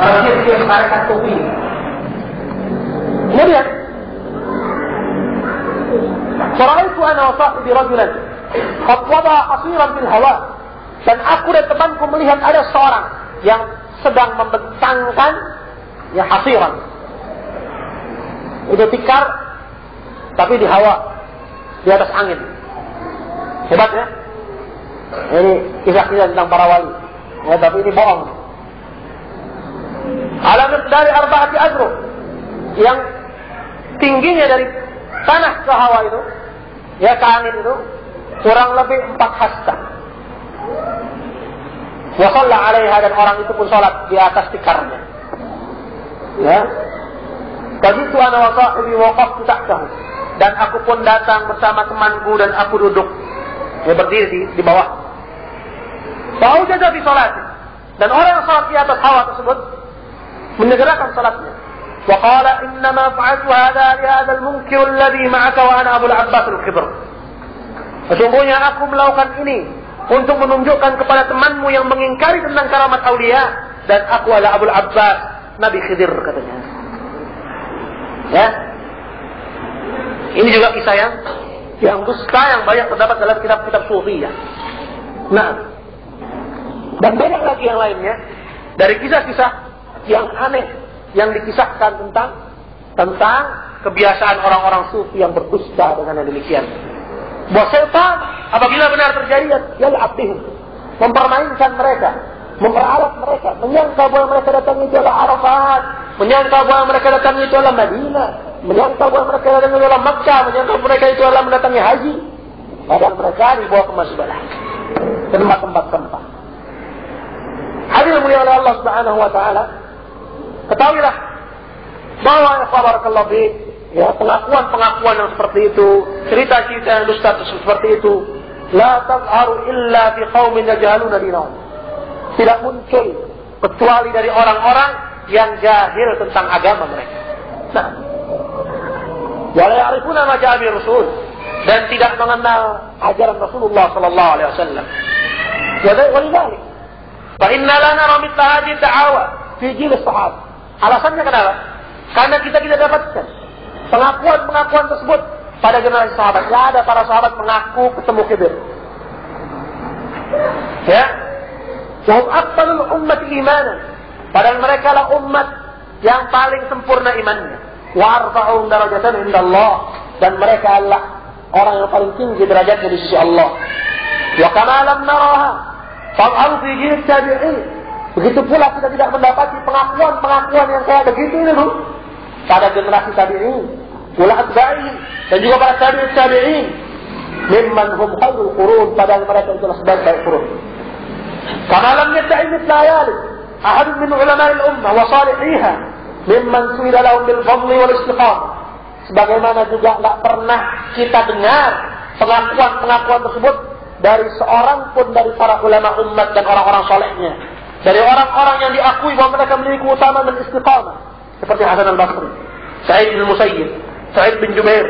dia tarekat sufi. Kemudian faraitu ana wa sahibi rajulan qad wada qasiran bil hawa, dan aku dan temanku melihat ada seorang yang sedang membentangkan ya hasiran, itu tikar tapi di hawa, di atas angin. Hebat ya. Ini kisah-kisah tentang para wali ya, tapi ini bohong. Ala miqdari arba'ati azru, yang tingginya dari tanah ke hawa itu ya, ke angin itu kurang lebih 4 hasta. Wa shalla 'alaiha, dan orang itu pun salat di atas tikarnya. Ya. Begitu ana wa sahibi waqaftu tahtahu, dan aku pun datang bersama temanku dan aku duduk ya, berdiri di bawah. Fa'ujaza fi salati, dan orang yang salat di atas hawa tersebut menyegerakan salatnya. Wa qala innama fa'altu hadha li hadha al-munkir alladhi ma'aka wa ana Abu al-Abbas al-Khidr. Sesungguhnya aku melakukan ini untuk menunjukkan kepada temanmu yang mengingkari tentang karamat aulia, dan aku adalah Abu al-Abbas Nabi Khidir, katanya. Ya. Ini juga kisah yang dusta yang banyak terdapat dalam kitab-kitab sufiyah. Nah, dan banyak lagi yang lainnya dari kisah-kisah yang aneh yang dikisahkan tentang kebiasaan orang-orang sufi yang berdusta dengan yang demikian. Bahwa setan apabila benar terjadi, yal'ab bihim, mempermainkan mereka, memperalat mereka, menyangka bahwa mereka datang itu adalah Arafat, menyangka bahwa mereka datang itu adalah Madinah, menyangka bahwa mereka datang itu adalah Makkah, menyangka mereka itu adalah mendatangi haji. Padahal mereka dibawa ke masjidah, ke tempat-tempat sampah. Hadirin mulia oleh Allah Subhanahu wa taala, ketahuilah bahwa barakallahu fiik, ya, pengakuan-pengakuan yang seperti itu, cerita-cerita yang dusta seperti itu, la tazharu illa fi qaumin yajhaluna dinahum, tidak muncul kecuali dari orang-orang yang jahil tentang agama mereka. Nah, wala ya'rifuna ma ja'a bi rasul, dan tidak mengenal ajaran Rasulullah sallallahu alaihi wasallam. Walidalik fa inna lana ramithla hadhihi da'awa fi jil as-sahabah. Alasannya kenapa? Karena kita tidak dapatkan pengakuan-pengakuan tersebut pada generasi sahabat. Ya, ada para sahabat mengaku ketemu Khidir. Ya, wahum aqbalul ummat imanan, padahal mereka lah umat yang paling sempurna imannya. Wa arfa'uhum darajatan indallah, dan mereka adalah orang yang paling tinggi derajatnya di sisi Allah. Wa kama lam naraha fa'al fi jil tabi'in, begitu pula kita tidak mendapati pengakuan-pengakuan yang kayak begitu itu pada generasi tabi'in, pula atba'i, dan juga para tabi'in, mimman hum khairul qurun, padahal mereka itulah sebaik-baik qurun. Kama lam yadda'i mithla yalik ahad min ulama al-ummah wa salihiha mimman suila lahum bil fadli wal istiqamah. Sebagaimana juga tidak pernah kita dengar pengakuan-pengakuan tersebut dari seorang pun dari para ulama umat dan orang-orang salehnya, dari orang-orang yang diakui bahwa mereka memiliki keutamaan dan istiqamah, seperti Hasan al-Basri, Sa'id bin Musayyib, Sa'id bin Jubair,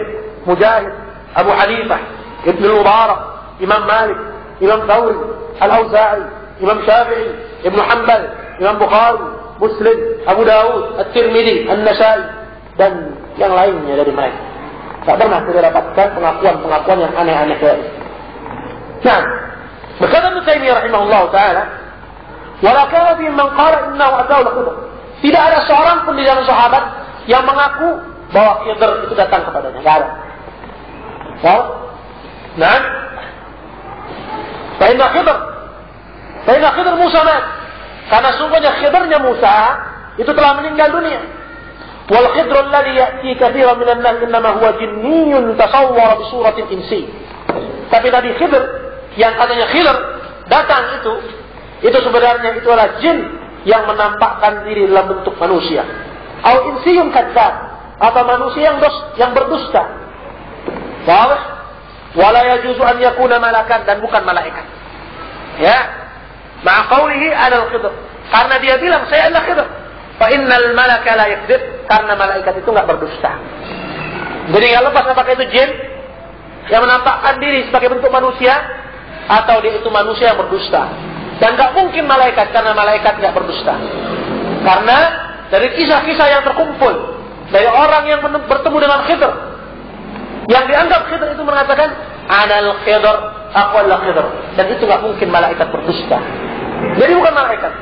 Mujahid, Abu Hanifah, Ibn al-Mubarak, Imam Malik, Imam Thawri, Al-Auza'i, Imam Syafi'i, Ibn Hanbal, Imam Bukhari, Muslim, Abu Dawud, At-Tirmidzi, An-Nasa'i, dan yang lainnya dari mereka. Tak pernah kita dapatkan pengakuan-pengakuan yang aneh-aneh kayak itu. Nah, berkata Ibnu Taimiyah rahimahullah taala, wala kana fi man qala innahu atahu al-Khidr, tidak ada seorang pun di dalam sahabat yang mengaku bahwa Khidir itu datang kepadanya. Tidak ada. Nah, fa inna Khidir Musa mat, karena sungguhnya Khidirnya Musa itu telah meninggal dunia. Wal Khidr alladhi ya'ti katsiran minan nas innama huwa jinniyun tasawwara bi suratin insi. Tapi tadi Khidir yang katanya Khidir datang itu sebenarnya itu adalah jin yang menampakkan diri dalam bentuk manusia. Au insiyun kadzdzab, atau manusia yang berdusta. Wah, wala yajuzu an yakuna malakan, dan bukan malaikat. Ya. Ma'a qawlihi ana al-Khidr, karena dia bilang saya adalah Khidir. Fa innal malaka la yakdzib, karena malaikat itu enggak berdusta. Jadi enggak lepas apakah itu jin yang menampakkan diri sebagai bentuk manusia atau dia itu manusia yang berdusta. Dan enggak mungkin malaikat, karena malaikat enggak berdusta. Karena dari kisah-kisah yang terkumpul dari orang yang bertemu dengan Khidr, yang dianggap Khidr itu mengatakan anal Khidr, aku adalah Khidr, dan itu nggak mungkin malaikat berdusta. Jadi bukan malaikat.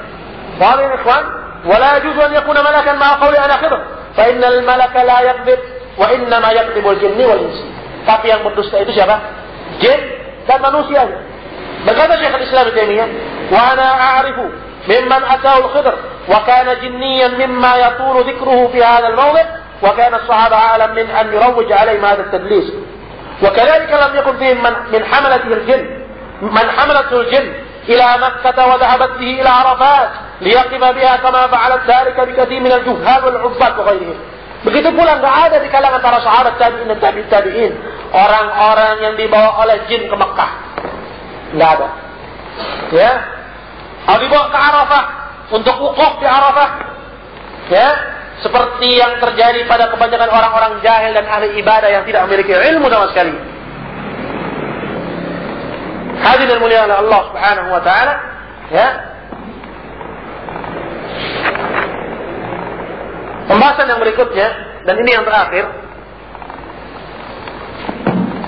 Wahai ikhwan, wala yajuzu an yakuna malakan ma'a qawli ana Khidr, fa innal malaka la yakdzib wa innama yakdzibul jinni wal insi. Tapi yang berdusta itu siapa? Jin dan manusia. Berkata Syekh Islam Ibnu Taimiyah, wa ana a'rifu mimman atahu al-Khidr wa kana jinniyan mimma yatulu dhikruhu fi hadha al-mawdi' wa kana as-sahaba a'lam min an yurawwij alayhim hadha at-tadlis. Wa kadhalika lam yakun fihim min hamalatihi al-jinn man hamalathu al-jinn ila Makkah wa dhahabat bihi ila Arafat liyaqiba biha kama fa'alat dhalika bi kathir min al-juhal wal-'ubbat wa ghairihim. Begitu pula enggak ada di kalangan para sahabat tabi'in dan tabi'in orang-orang yang dibawa oleh jin ke Mekah. Enggak ada. Ya. Atau dibawa ke Arafah untuk wukuf di Arafah. Ya, seperti yang terjadi pada kebanyakan orang-orang jahil dan ahli ibadah yang tidak memiliki ilmu sama sekali. Hadirin mulia oleh Allah Subhanahu wa taala, ya. Pembahasan yang berikutnya, dan ini yang terakhir.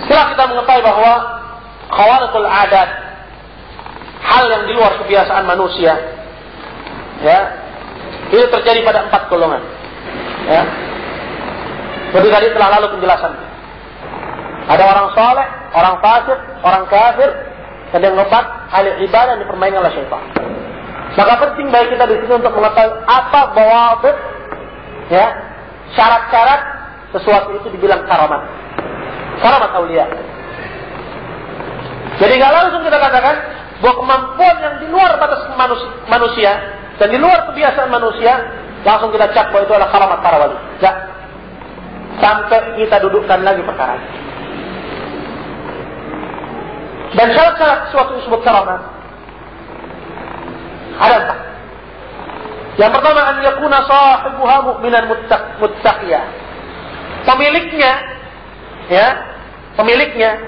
Setelah kita mengetahui bahwa khawariqul adat, hal yang di luar kebiasaan manusia, ya, itu terjadi pada 4 golongan. Ya. Seperti tadi telah lalu penjelasan. Ada orang saleh, orang fasik, orang kafir, dan yang keempat ahli ibadah yang dipermainkan oleh syaitan. Maka penting bagi kita di sini untuk mengetahui apa dhawabit, ya, syarat-syarat sesuatu itu dibilang karamat. Karamat aulia. Jadi nggak langsung kita katakan bahwa kemampuan yang di luar batas manusia dan di luar kebiasaan manusia langsung kita cap bahwa itu adalah karamat para wali. Nggak. Sampai kita dudukkan lagi perkara. Dan syarat-syarat sesuatu disebut karamat ada 4. Yang pertama, an yakuna sahibuha mu'minan muttaqiyah. Pemiliknya, ya, pemiliknya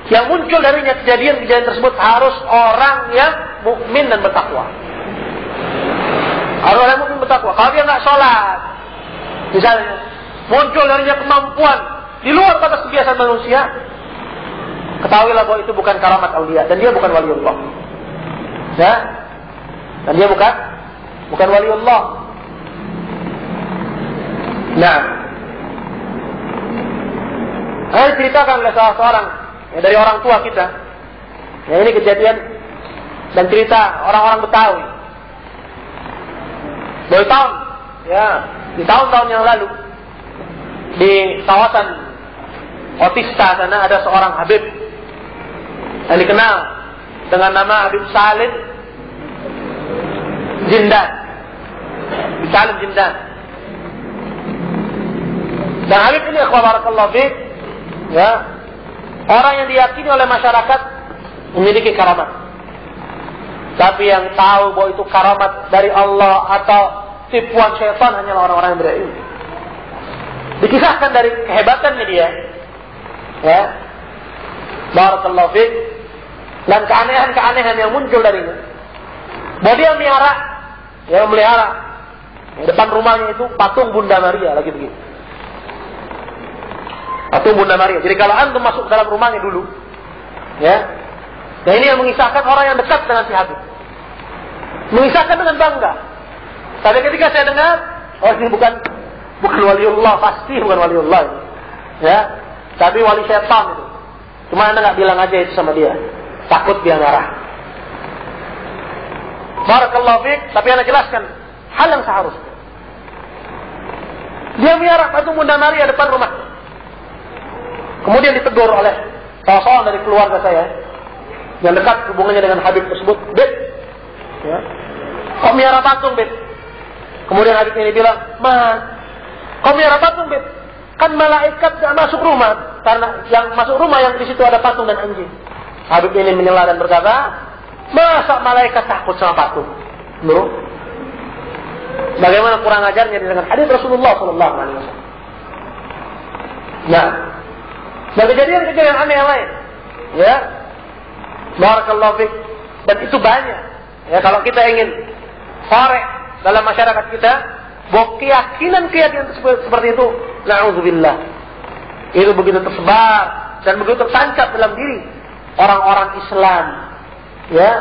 yang muncul darinya kejadian-kejadian tersebut harus orang yang mukmin dan bertakwa. Harus orang yang mukmin bertakwa. Kalau dia nggak sholat, misalnya, muncul darinya kemampuan di luar batas kebiasaan manusia, ketahuilah bahwa itu bukan karamat aulia dan dia bukan waliullah. Ya, dan dia bukan waliullah. Nah, saya ceritakan oleh salah seorang ya, dari orang tua kita. Ya, ini kejadian dan cerita orang-orang Betawi. Dari tahun, ya, di tahun-tahun yang lalu di kawasan Otista sana ada seorang Habib yang dikenal dengan nama Habib Salim Jindan. Salim Jindan. Dan Habib ini barakallahu fiik, ya, orang yang diyakini oleh masyarakat memiliki karamat. Tapi yang tahu bahwa itu karamat dari Allah atau tipuan syaitan hanyalah orang-orang yang berilmu. Dikisahkan dari kehebatannya dia, ya, barakallahu fiik, dan keanehan-keanehan yang muncul darinya. Bahwa dia melihara di depan rumahnya itu patung Bunda Maria lagi begitu. Patung Bunda Maria. Jadi kalau antum masuk dalam rumahnya dulu, ya, nah ini yang mengisahkan orang yang dekat dengan si Habib. Mengisahkan dengan bangga. Tapi ketika saya dengar, oh ini bukan waliullah, pasti bukan waliullah. Ya, tapi wali syaitan itu. Cuma anda nggak bilang aja itu sama dia, takut dia marah. Barakallahu fiik, tapi anda jelaskan hal yang seharusnya. Dia miara patung Bunda Maria depan rumah. Kemudian ditegur oleh salah seorang dari keluarga saya yang dekat hubungannya dengan Habib tersebut. Bet, ya, kau miara patung, Bet. Kemudian Habib ini bilang, kau miara patung, Bet. Kan malaikat gak masuk rumah, karena yang masuk rumah yang di situ ada patung dan anjing. Habib ini menyela dan berkata, masa malaikat takut sama patung? Bro, bagaimana kurang ajarnya dengan hadis Rasulullah SAW. Nah, dan kejadian-kejadian aneh yang lain, ya, barakallahu fiik, dan itu banyak. Ya, kalau kita ingin korek dalam masyarakat kita bahwa keyakinan seperti itu, na'udzubillah, itu begitu tersebar dan begitu tertancap dalam diri orang-orang Islam, ya,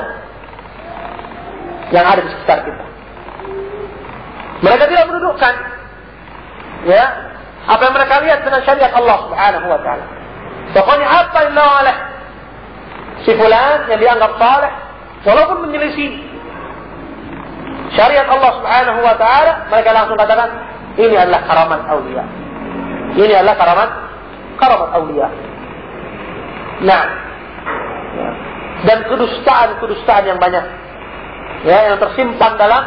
yang ada di sekitar kita. Mereka tidak mendudukkan, ya, apa yang mereka lihat dengan syariat Allah Subhanahu wa taala. Pokoknya apa yang oleh si fulan yang dianggap saleh, walaupun menyelisih syariat Allah Subhanahu wa taala, mereka langsung katakan ini adalah karamat aulia. Ini adalah karamat aulia. Nah, dan kedustaan yang banyak, ya, yang tersimpan dalam,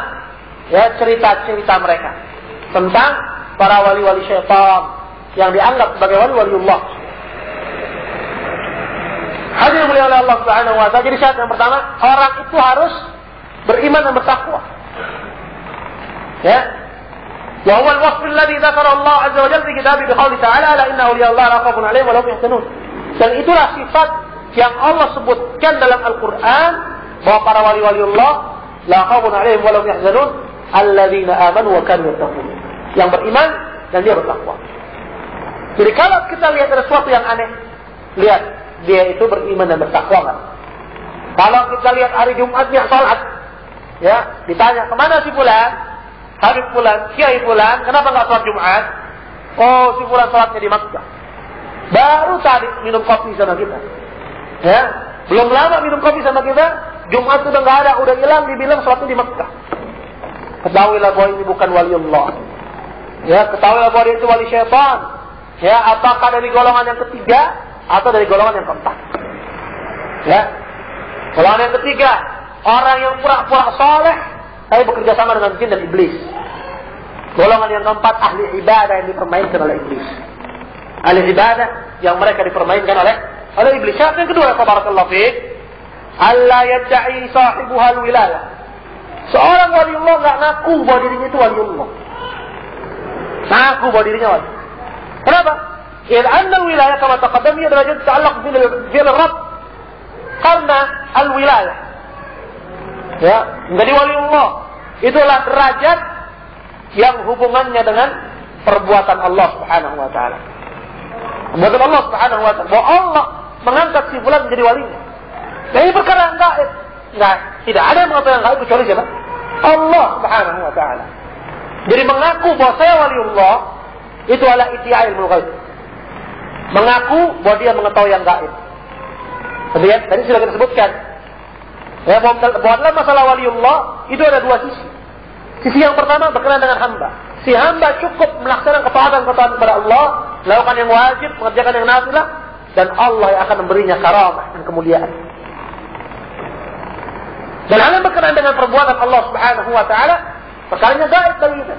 ya, cerita-cerita mereka tentang para wali-wali syaitan yang dianggap sebagai wali-waliullah. Hadirin mulia oleh Allah Subhanahu wa taala. Jadi syarat yang pertama, orang itu harus beriman dan bertakwa. Ya. Wa huwa al-wasf alladhi dzakara Allah azza wa jalla fi kitabih bi qouli ta'ala la inna awliya Allah la khaufun 'alaihim wa la hum yahzanun. Dan itulah sifat yang Allah sebutkan dalam Al-Qur'an, bahwa para wali-waliullah la khaufun 'alaihim wa la hum yahzanun alladzina amanu wa kanu yattaqun. Yang beriman dan dia bertakwa. Jadi kalau kita lihat ada sesuatu yang aneh, lihat dia itu beriman dan bertakwa kan? Kalau kita lihat hari Jumatnya salat, ya, ditanya kemana si fulan, Habib fulan, Kiai fulan, kenapa nggak salat Jumat? Oh, si fulan salatnya di Makkah. Baru tadi minum kopi sama kita, ya, belum lama minum kopi sama kita, Jumat sudah nggak ada, udah hilang, dibilang salatnya di Makkah. Ketahuilah bahwa ini bukan waliullah. Ya, ketahuilah bahwa dia itu wali syaitan. Ya, apakah dari golongan yang ketiga atau dari golongan yang keempat? Ya, golongan yang ketiga, orang yang pura-pura saleh tapi bekerja sama dengan jin dan iblis. Golongan yang keempat, ahli ibadah yang dipermainkan oleh iblis. Ahli ibadah yang mereka dipermainkan oleh iblis. Syarat yang kedua, barakallahu fiik, alla yad'i sahibuha al-wilayah. Seorang waliullah enggak ngaku bahwa dirinya itu waliullah. Ngaku bahwa dirinya wali. Kenapa? Karena al-wilayah kama taqaddam hiya derajat ta'allaq bil Rabb. Karena al-wilayah, ya, menjadi waliullah itulah derajat yang hubungannya dengan perbuatan Allah Subhanahu wa taala. Perbuatan Allah Subhanahu wa taala, bahwa Allah mengangkat si fulan menjadi walinya. Dan ini perkara yang gaib. Tidak ada yang mengatakan gaib kecuali siapa? Allah Subhanahu wa taala. Jadi mengaku bahwa saya waliullah itu adalah iddia ilmu ghaib. Mengaku bahwa dia mengetahui yang gaib. Kemudian tadi sudah kita sebutkan, ya, bahwa dalam masalah waliullah itu ada dua sisi. Sisi yang pertama berkenaan dengan hamba. Si hamba cukup melaksanakan ketaatan kepada Allah, melakukan yang wajib, mengerjakan yang nafilah, dan Allah yang akan memberinya karamah dan kemuliaan. Dan hal yang berkenaan dengan perbuatan Allah Subhanahu wa taala, perkaranya gaib bagi kita.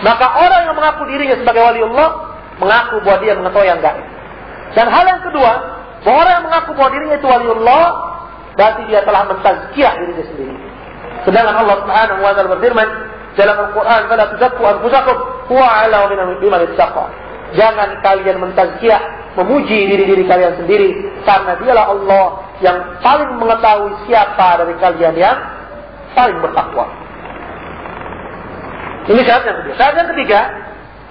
Maka orang yang mengaku dirinya sebagai waliullah mengaku bahwa dia mengetahui yang gaib. Dan hal yang kedua, bahwa orang yang mengaku bahwa dirinya itu waliullah, berarti dia telah mentazkiyah dirinya sendiri. Sedangkan Allah Subhanahu wa taala berfirman dalam Al-Quran, "Fala tuzakku anfusakum huwa a'lamu biman ittaqa." Jangan kalian mentazkiyah, memuji diri-diri kalian sendiri, karena dialah Allah yang paling mengetahui siapa dari kalian yang paling bertakwa. Ini syarat yang kedua. Syarat yang ketiga,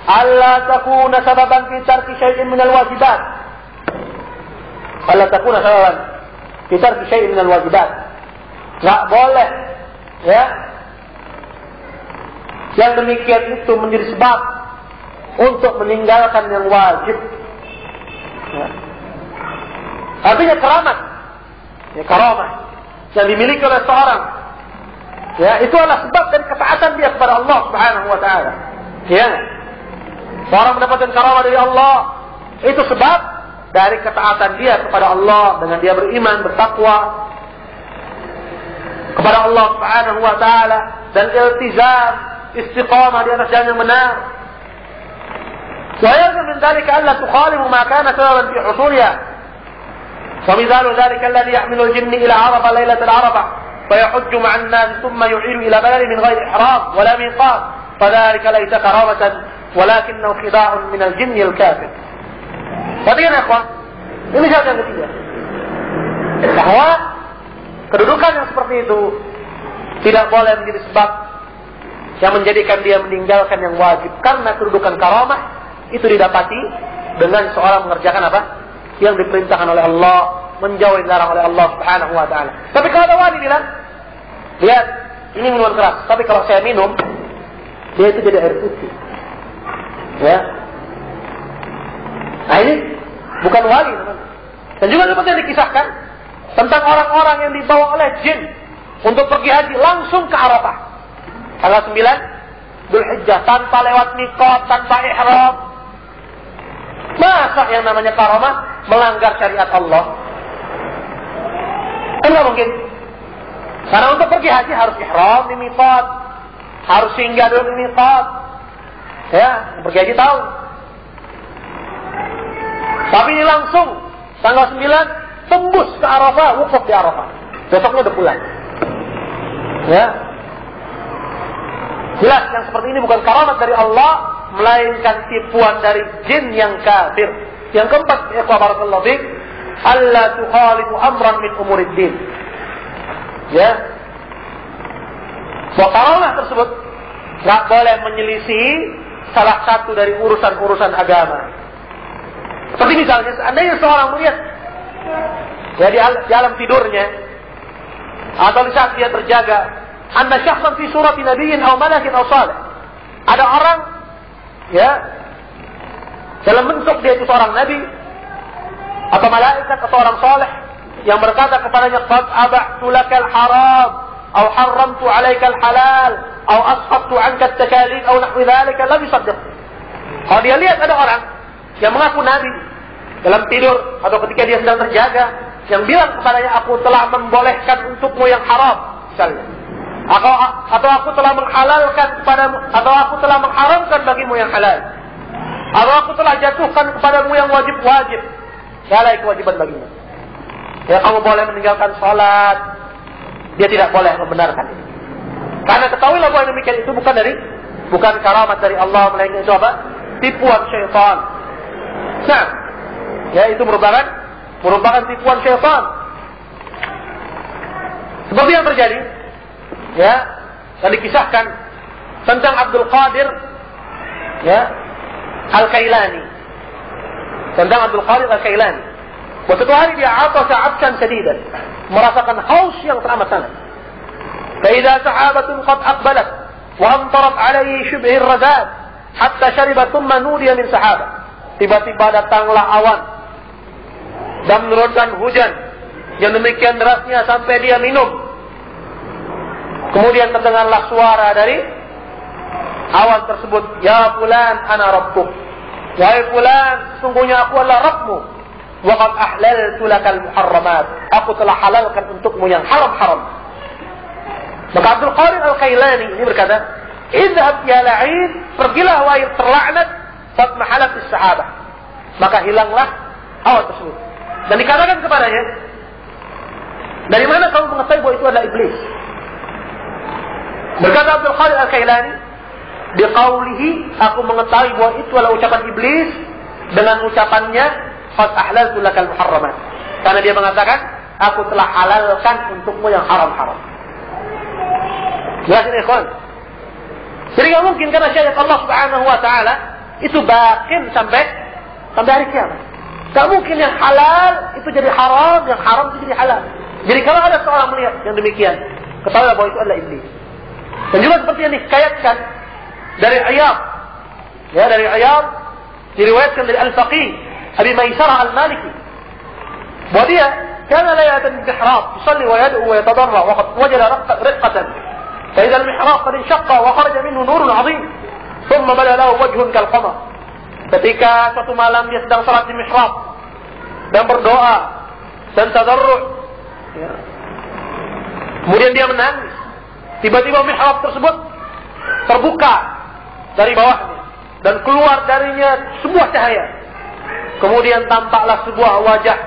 alla takuna sababan fi tarki syai'in minal wajibat. Alla takuna sababan fi tarki syai'in minal wajibat. Enggak boleh, ya, yang demikian itu menjadi sebab untuk meninggalkan yang wajib. Ya. Artinya keramat, ya, karamah yang dimiliki oleh seorang, ya, itu adalah sebab dan ketaatan dia kepada Allah Subhanahu wa taala. Ya. Seorang mendapatkan karamah dari Allah itu sebab dari ketaatan dia kepada Allah dengan dia beriman, bertakwa kepada Allah Subhanahu wa taala dan iltizam, istiqamah di atas jalan yang benar. ويلزم من ذلك ألا تخالف ما كان سببا في حصولها. ومثال ذلك الذي يحمل الجن إلى عرفة ليلة العرفة فيحج مع الناس ثم يعيد إلى بلد من غير إحرام ولا ميقات فذلك ليس كرامة ولكنه خداع من الجن الكافر. Perhatikan ya, ikhwan, ini syarat yang ketiga, bahwa kedudukan yang seperti itu tidak boleh menjadi sebab yang menjadikan dia meninggalkan yang wajib. Karena kedudukan karamah itu didapati dengan seorang mengerjakan apa? Yang diperintahkan oleh Allah, menjauhi dilarang oleh Allah Subhanahu wa taala. Tapi kalau ada wali bilang, lihat, ini minuman keras, tapi kalau saya minum, dia itu jadi air putih. Ya. Nah ini bukan wali, teman. Dan juga seperti yang dikisahkan tentang orang-orang yang dibawa oleh jin untuk pergi haji langsung ke Arafah. Tanggal 9 Dzulhijjah, tanpa lewat miqat, tanpa ihram. Masa yang namanya karamah melanggar syariat Allah? Enggak mungkin. Karena untuk pergi haji harus ihram di miqat, harus singgah dulu di miqat. Ya, pergi haji tahu. Tapi ini langsung tanggal 9 tembus ke Arafah, wukuf di Arafah. Besoknya udah pulang. Ya. Jelas yang seperti ini bukan karamat dari Allah, melainkan tipuan dari jin yang kafir. Yang keempat, ya barakallahu fiik, alla tukhalifu amran min umuriddin. Ya. Bahwa karamah tersebut enggak boleh menyelisih salah satu dari urusan-urusan agama. Seperti misalnya, seandainya seorang melihat ya di alam tidurnya atau di saat dia terjaga, anna syakhsan fi surati nabiyyin aw malakin aw salih. Ada orang ya dalam bentuk dia itu seorang nabi atau malaikat atau orang saleh yang berkata kepadanya, qad aba'tu lakal haram aw harramtu 'alaikal halal aw ashabtu 'anka at-takalif aw nahwi dhalika, lam yusaddiq. Kalau dia lihat ada orang yang mengaku nabi dalam tidur atau ketika dia sedang terjaga, yang bilang kepadanya, aku telah membolehkan untukmu yang haram, misalnya, atau aku telah menghalalkan kepadamu, atau aku telah mengharamkan bagimu yang halal, atau aku telah jatuhkan kepadamu yang wajib-wajib, segala kewajiban bagimu. Ya, kamu boleh meninggalkan salat, dia tidak boleh membenarkan itu. Karena ketahuilah bahwa demikian itu bukan karamat dari Allah, melainkan itu apa? Tipuan syaitan. Nah, ya itu merupakan tipuan syaitan. Seperti yang terjadi, ya, yang dikisahkan tentang Abdul Qadir, ya, Al-Kailani. Tentang Abdul Qadir Al-Kailani. Suatu hari dia atasa atsan shadidan, merasakan haus yang teramat sangat. Fa idza sahabatun qad aqbalat wa amtarat alaihi shibhi ar-razad hatta shariba thumma nudiya min sahabat. Tiba-tiba datanglah awan dan menurunkan hujan yang demikian derasnya sampai dia minum. Kemudian terdengarlah suara dari awan tersebut, ya fulan ana rabbuk. Wahai fulan, sesungguhnya aku adalah Rabbmu. Wa qad ahlaltu lakal muharramat. Aku telah halalkan untukmu yang haram-haram. Maka Abdul Qadir Al-Kailani ini berkata, "Idhhab ya la'in, pergilah wahai terlaknat, fatmahalat as-sahabah." Maka hilanglah awan tersebut. Dan dikatakan kepadanya, dari mana kamu mengetahui bahwa itu adalah iblis? Berkata Abdul Qadir Al-Kailani, biqaulihi, aku mengetahui bahwa itu adalah ucapan iblis dengan ucapannya, qad ahlaltu lakal muharramat. Karena dia mengatakan, aku telah halalkan untukmu yang haram-haram. Jelas ini, ikhwan? Jadi tidak mungkin karena syariat Allah Subhanahu wa taala itu bakin sampai hari kiamat. Tak mungkin yang halal itu jadi haram, yang haram itu jadi halal. Jadi kalau ada seorang melihat yang demikian, ketahuilah bahwa itu adalah iblis. Dan juga seperti yang dikayatkan dari Iyad, ya, dari Iyad diriwayatkan dari Al-Faqih Abi Maisarah Al-Maliki, bahwa dia kana la ya'tan al-mihrab, yusalli wa yad'u wa yatadarra wa qad wajada riqqatan. Fa idza al-mihrab qad inshaqqa wa kharaja minhu nurun 'azim, thumma bada lahu wajhun kal-qamar. Ketika suatu malam dia sedang salat di mihrab dan berdoa dan tadarru', ya. Kemudian dia menangis. Tiba-tiba mihrab tersebut terbuka dari bawahnya dan keluar darinya sebuah cahaya. Kemudian tampaklah sebuah wajah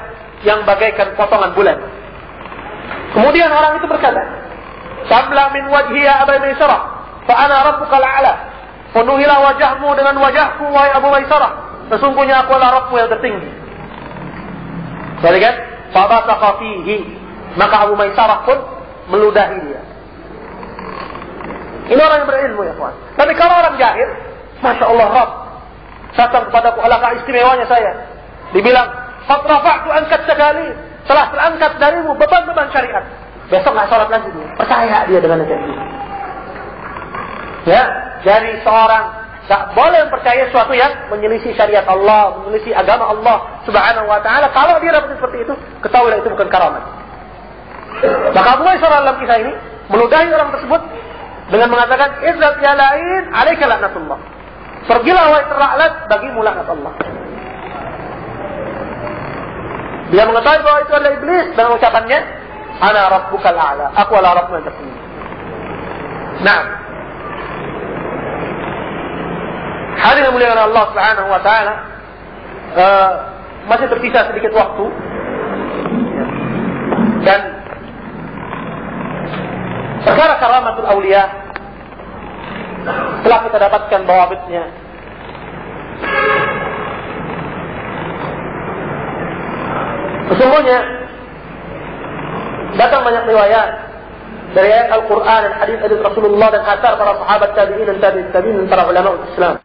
yang bagaikan potongan bulan. Kemudian orang itu berkata, "Sabla min wajhi ya Abu Maisarah, fa ana rabbuka al-a'la." Penuhilah wajahmu dengan wajahku, wahai Abu Maisarah. Sesungguhnya aku adalah Rabbmu yang tertinggi. Jadi kan, fa basaqa fihi, maka Abu Maisarah pun meludahi dia. Ini orang yang berilmu ya kawan. Tapi kalau orang jahil, Masya Allah Rabb, datang kepadaku, alangkah istimewanya saya. Dibilang, qad rafa'tu angkat sekali, telah terangkat darimu beban-beban syariat. Besok nggak sholat lagi dia. Percaya dia dengan itu. Ya, dari seorang tak boleh percaya sesuatu yang menyelisih syariat Allah, menyelisih agama Allah Subhanahu wa taala. Kalau dia dapat seperti itu, ketahuilah itu bukan karamat. Maka Abu Maisarah dalam kisah ini meludahi orang tersebut dengan mengatakan, "Idzat ya lain, 'alaika laknatullah." Pergilah wahai terlaknat, bagimu laknat Allah. Dia mengetahui bahwa itu adalah iblis dengan ucapannya, "Ana rabbukal a'la." Aku adalah Rabbmu yang tertinggi. Nah, hadirin muliakan Allah Subhanahu wa taala, masih tersisa sedikit waktu. Dan perkara karamatul auliya telah kita dapatkan bawabitnya. Sesungguhnya datang banyak riwayat dari ayat Al-Quran dan hadis-hadis Rasulullah dan athar para sahabat tabi'in dan tabi'in dan para ulama Islam.